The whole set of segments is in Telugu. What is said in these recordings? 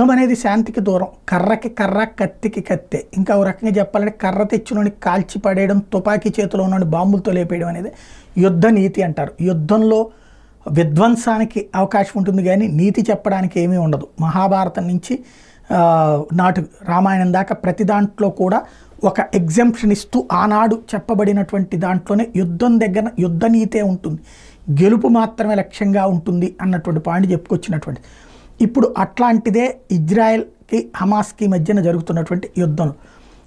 యుద్ధం అనేది శాంతికి దూరం. కర్రకి కర్ర, కత్తికి కత్తే. ఇంకా ఒక రకంగా చెప్పాలంటే కర్ర తెచ్చునని కాల్చి పడేయడం, తుపాకీ చేతిలో ఉన్న బాంబులతో లేపేయడం అనేది యుద్ధ నీతి అంటారు. యుద్ధంలో విధ్వంసానికి అవకాశం ఉంటుంది కానీ నీతి చెప్పడానికి ఏమీ ఉండదు. మహాభారతం నుంచి నాటు రామాయణం దాకా ప్రతి దాంట్లో కూడా ఒక ఎగ్జంప్షన్ ఇస్తూ ఆనాడు చెప్పబడినటువంటి దాంట్లోనే యుద్ధం దగ్గర యుద్ధ నీతే ఉంటుంది, గెలుపు మాత్రమే లక్ష్యంగా ఉంటుంది అన్నటువంటి పాయింట్ చెప్పుకొచ్చినటువంటి. ఇప్పుడు అట్లాంటిదే ఇజ్రాయెల్కి హమాస్కి మధ్యన జరుగుతున్నటువంటి యుద్ధంలో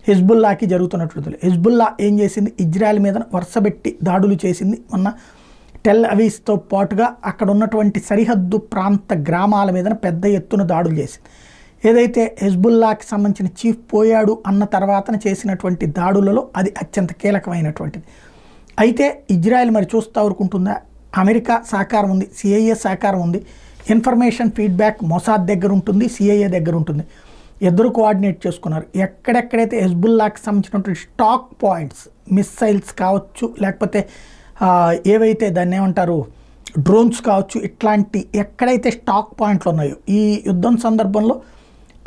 హెజ్బుల్లాకి జరుగుతున్నటువంటి. హెజ్బుల్లా ఏం చేసింది, ఇజ్రాయెల్ మీద వరుసబెట్టి దాడులు చేసింది. మొన్న టెల్ అవీవ్తో పాటుగా అక్కడ ఉన్నటువంటి సరిహద్దు ప్రాంత గ్రామాల మీద పెద్ద ఎత్తున దాడులు చేసింది. ఏదైతే హెజ్బుల్లాకి సంబంధించిన చీఫ్ పోయాడు అన్న తర్వాతన చేసినటువంటి దాడులలో అది అత్యంత కీలకమైనటువంటిది. అయితే ఇజ్రాయెల్ మరి చూస్తూ ఊరుకుంటుందా? అమెరికా సహకారం ఉంది, సిఐఏ సహకారం ఉంది, ఇన్ఫర్మేషన్ ఫీడ్బ్యాక్ మొసాద్ దగ్గర ఉంటుంది, సిఐఏ దగ్గర ఉంటుంది. ఇద్దరు కోఆర్డినేట్ చేసుకున్నారు. ఎక్కడెక్కడైతే హెజ్బుల్లాకి సంబంధించినటువంటి స్టాక్ పాయింట్స్, మిస్సైల్స్ కావచ్చు, లేకపోతే ఏవైతే దాన్ని ఏమంటారు డ్రోన్స్ కావచ్చు, ఇట్లాంటి ఎక్కడైతే స్టాక్ పాయింట్లు ఉన్నాయో ఈ యుద్ధం సందర్భంలో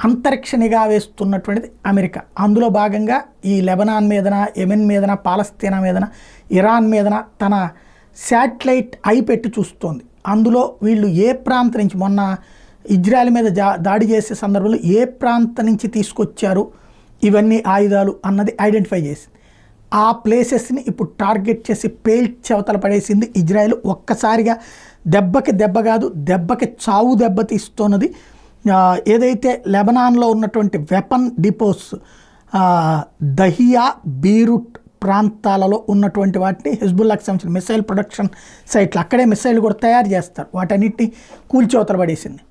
అంతరిక్ష నిఘా వేస్తున్నటువంటిది అమెరికా. అందులో భాగంగా ఈ లెబనాన్ మీదన, యెమెన్ మీదన, పాలస్తీనా మీదన, ఇరాన్ మీదన తన శాటిలైట్ ఐ పెట్టి చూస్తోంది. అందులో వీళ్ళు ఏ ప్రాంతం నుంచి మొన్న ఇజ్రాయెల్ మీద దాడి చేసే సందర్భంలో ఏ ప్రాంతం నుంచి తీసుకొచ్చారు ఇవన్నీ ఆయుధాలు అన్నది ఐడెంటిఫై చేసింది. ఆ ప్లేసెస్ని ఇప్పుడు టార్గెట్ చేసి పేల్చి అవతల పడేసింది ఇజ్రాయెల్. ఒక్కసారిగా దెబ్బకి దెబ్బ కాదు, దెబ్బకి చావు దెబ్బ తీస్తున్నది. ఏదైతే లెబనాన్లో ఉన్నటువంటి వెపన్ డిపోస్ దహియా, బీరూట్ ప్రాంతాలలో ఉన్నటువంటి వాటిని హెజ్బుల్లాకి సంబంధించిన మిసైల్ ప్రొడక్షన్ సైట్లు, అక్కడే మిసైల్ కూడా తయారు చేస్తారు, వాటన్నిటిని కూల్చవతల పడేసింది.